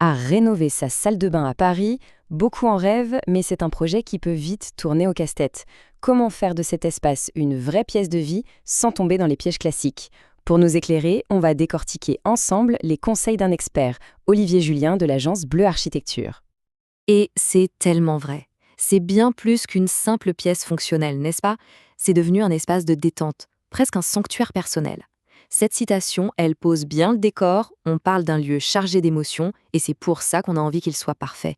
à rénover sa salle de bain à Paris. Beaucoup en rêvent, mais c'est un projet qui peut vite tourner au casse-tête. Comment faire de cet espace une vraie pièce de vie sans tomber dans les pièges classiques? Pour nous éclairer, on va décortiquer ensemble les conseils d'un expert, Olivier Julien de l'agence Bleu Architecture. Et c'est tellement vrai. C'est bien plus qu'une simple pièce fonctionnelle, n'est-ce pas? C'est devenu un espace de détente, presque un sanctuaire personnel. Cette citation, elle pose bien le décor, on parle d'un lieu chargé d'émotions, et c'est pour ça qu'on a envie qu'il soit parfait.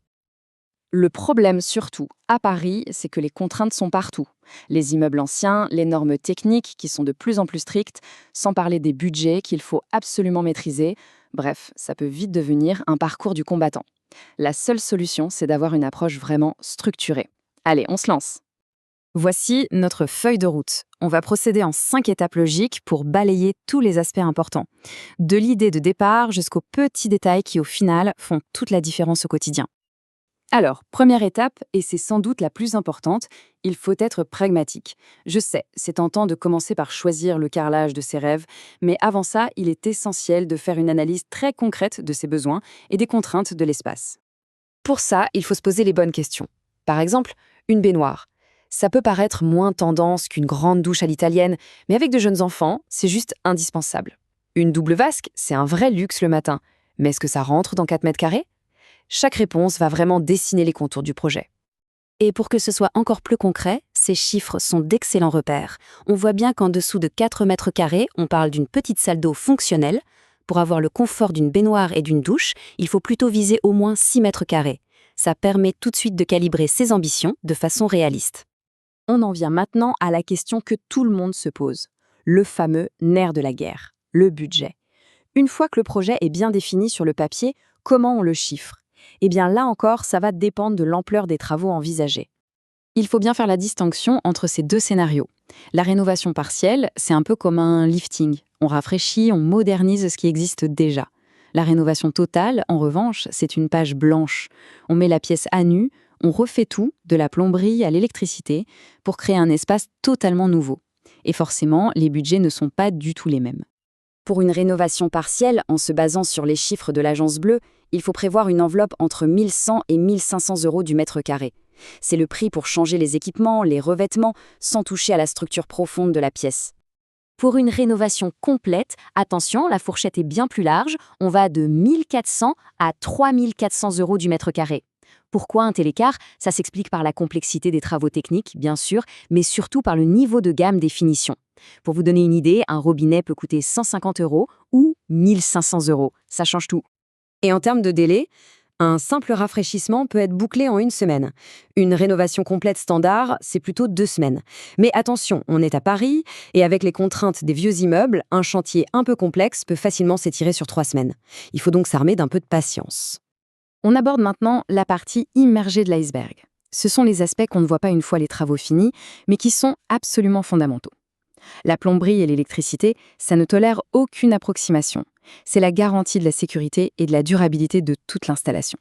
Le problème surtout, à Paris, c'est que les contraintes sont partout. Les immeubles anciens, les normes techniques qui sont de plus en plus strictes, sans parler des budgets qu'il faut absolument maîtriser. Bref, ça peut vite devenir un parcours du combattant. La seule solution, c'est d'avoir une approche vraiment structurée. Allez, on se lance. Voici notre feuille de route. On va procéder en 5 étapes logiques pour balayer tous les aspects importants. De l'idée de départ jusqu'aux petits détails qui, au final, font toute la différence au quotidien. Alors, première étape, et c'est sans doute la plus importante, il faut être pragmatique. Je sais, c'est tentant de commencer par choisir le carrelage de ses rêves, mais avant ça, il est essentiel de faire une analyse très concrète de ses besoins et des contraintes de l'espace. Pour ça, il faut se poser les bonnes questions. Par exemple, une baignoire. Ça peut paraître moins tendance qu'une grande douche à l'italienne, mais avec de jeunes enfants, c'est juste indispensable. Une double vasque, c'est un vrai luxe le matin. Mais est-ce que ça rentre dans 4 mètres carrés? Chaque réponse va vraiment dessiner les contours du projet. Et pour que ce soit encore plus concret, ces chiffres sont d'excellents repères. On voit bien qu'en dessous de 4 mètres carrés, on parle d'une petite salle d'eau fonctionnelle. Pour avoir le confort d'une baignoire et d'une douche, il faut plutôt viser au moins 6 mètres carrés. Ça permet tout de suite de calibrer ses ambitions de façon réaliste. On en vient maintenant à la question que tout le monde se pose. Le fameux nerf de la guerre, le budget. Une fois que le projet est bien défini sur le papier, comment on le chiffre? Eh bien là encore, ça va dépendre de l'ampleur des travaux envisagés. Il faut bien faire la distinction entre ces deux scénarios. La rénovation partielle, c'est un peu comme un lifting. On rafraîchit, on modernise ce qui existe déjà. La rénovation totale, en revanche, c'est une page blanche. On met la pièce à nu, on refait tout, de la plomberie à l'électricité, pour créer un espace totalement nouveau. Et forcément, les budgets ne sont pas du tout les mêmes. Pour une rénovation partielle, en se basant sur les chiffres de l'agence Bleu, il faut prévoir une enveloppe entre 1 100 et 1 500 € du mètre carré. C'est le prix pour changer les équipements, les revêtements, sans toucher à la structure profonde de la pièce. Pour une rénovation complète, attention, la fourchette est bien plus large, on va de 1 400 à 3 400 € du mètre carré. Pourquoi un tel écart? Ça s'explique par la complexité des travaux techniques, bien sûr, mais surtout par le niveau de gamme des finitions. Pour vous donner une idée, un robinet peut coûter 150 € ou 1 500 €. Ça change tout. Et en termes de délai, un simple rafraîchissement peut être bouclé en 1 semaine. Une rénovation complète standard, c'est plutôt 2 semaines. Mais attention, on est à Paris, et avec les contraintes des vieux immeubles, un chantier un peu complexe peut facilement s'étirer sur 3 semaines. Il faut donc s'armer d'un peu de patience. On aborde maintenant la partie immergée de l'iceberg. Ce sont les aspects qu'on ne voit pas une fois les travaux finis, mais qui sont absolument fondamentaux. La plomberie et l'électricité, ça ne tolère aucune approximation. C'est la garantie de la sécurité et de la durabilité de toute l'installation.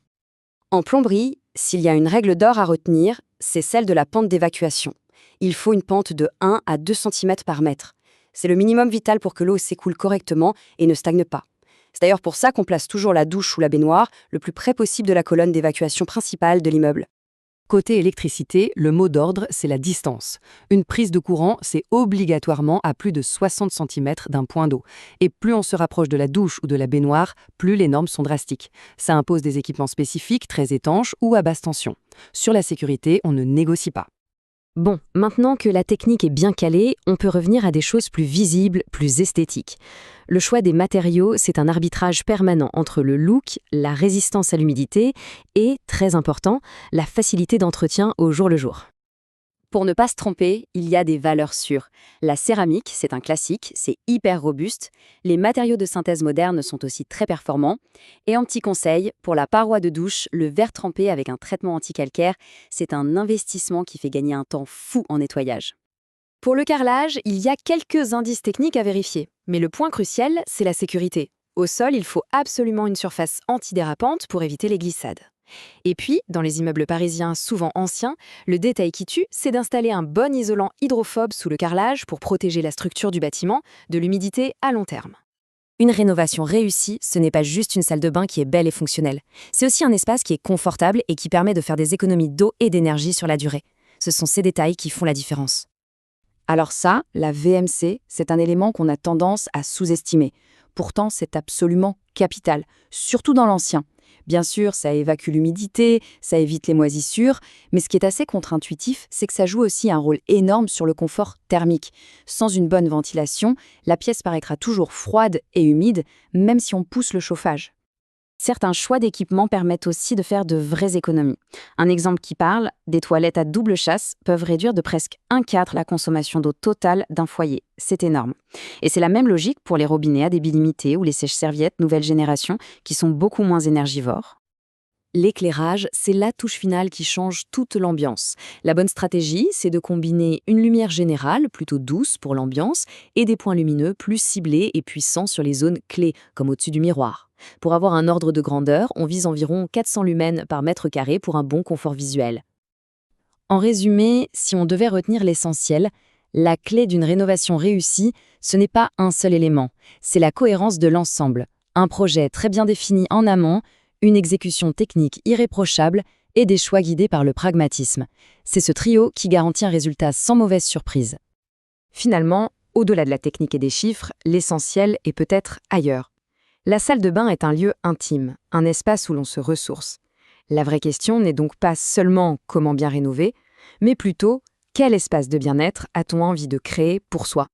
En plomberie, s'il y a une règle d'or à retenir, c'est celle de la pente d'évacuation. Il faut une pente de 1 à 2 cm par mètre. C'est le minimum vital pour que l'eau s'écoule correctement et ne stagne pas. C'est d'ailleurs pour ça qu'on place toujours la douche ou la baignoire le plus près possible de la colonne d'évacuation principale de l'immeuble. Côté électricité, le mot d'ordre, c'est la distance. Une prise de courant, c'est obligatoirement à plus de 60 cm d'un point d'eau. Et plus on se rapproche de la douche ou de la baignoire, plus les normes sont drastiques. Ça impose des équipements spécifiques, très étanches ou à basse tension. Sur la sécurité, on ne négocie pas. Bon, maintenant que la technique est bien calée, on peut revenir à des choses plus visibles, plus esthétiques. Le choix des matériaux, c'est un arbitrage permanent entre le look, la résistance à l'humidité et, très important, la facilité d'entretien au jour le jour. Pour ne pas se tromper, il y a des valeurs sûres. La céramique, c'est un classique, c'est hyper robuste. Les matériaux de synthèse modernes sont aussi très performants. Et en petit conseil, pour la paroi de douche, le verre trempé avec un traitement anti-calcaire, c'est un investissement qui fait gagner un temps fou en nettoyage. Pour le carrelage, il y a quelques indices techniques à vérifier. Mais le point crucial, c'est la sécurité. Au sol, il faut absolument une surface antidérapante pour éviter les glissades. Et puis, dans les immeubles parisiens souvent anciens, le détail qui tue, c'est d'installer un bon isolant hydrophobe sous le carrelage pour protéger la structure du bâtiment de l'humidité à long terme. Une rénovation réussie, ce n'est pas juste une salle de bain qui est belle et fonctionnelle. C'est aussi un espace qui est confortable et qui permet de faire des économies d'eau et d'énergie sur la durée. Ce sont ces détails qui font la différence. Alors ça, la VMC, c'est un élément qu'on a tendance à sous-estimer. Pourtant, c'est absolument capital, surtout dans l'ancien. Bien sûr, ça évacue l'humidité, ça évite les moisissures, mais ce qui est assez contre-intuitif, c'est que ça joue aussi un rôle énorme sur le confort thermique. Sans une bonne ventilation, la pièce paraîtra toujours froide et humide, même si on pousse le chauffage. Certains choix d'équipements permettent aussi de faire de vraies économies. Un exemple qui parle, des toilettes à double chasse peuvent réduire de presque 1/4 la consommation d'eau totale d'un foyer. C'est énorme. Et c'est la même logique pour les robinets à débit limité ou les sèche-serviettes nouvelle génération qui sont beaucoup moins énergivores. L'éclairage, c'est la touche finale qui change toute l'ambiance. La bonne stratégie, c'est de combiner une lumière générale, plutôt douce pour l'ambiance, et des points lumineux plus ciblés et puissants sur les zones clés, comme au-dessus du miroir. Pour avoir un ordre de grandeur, on vise environ 400 lumens par mètre carré pour un bon confort visuel. En résumé, si on devait retenir l'essentiel, la clé d'une rénovation réussie, ce n'est pas un seul élément, c'est la cohérence de l'ensemble. Un projet très bien défini en amont, une exécution technique irréprochable et des choix guidés par le pragmatisme. C'est ce trio qui garantit un résultat sans mauvaise surprise. Finalement, au-delà de la technique et des chiffres, l'essentiel est peut-être ailleurs. La salle de bain est un lieu intime, un espace où l'on se ressource. La vraie question n'est donc pas seulement comment bien rénover, mais plutôt quel espace de bien-être a-t-on envie de créer pour soi.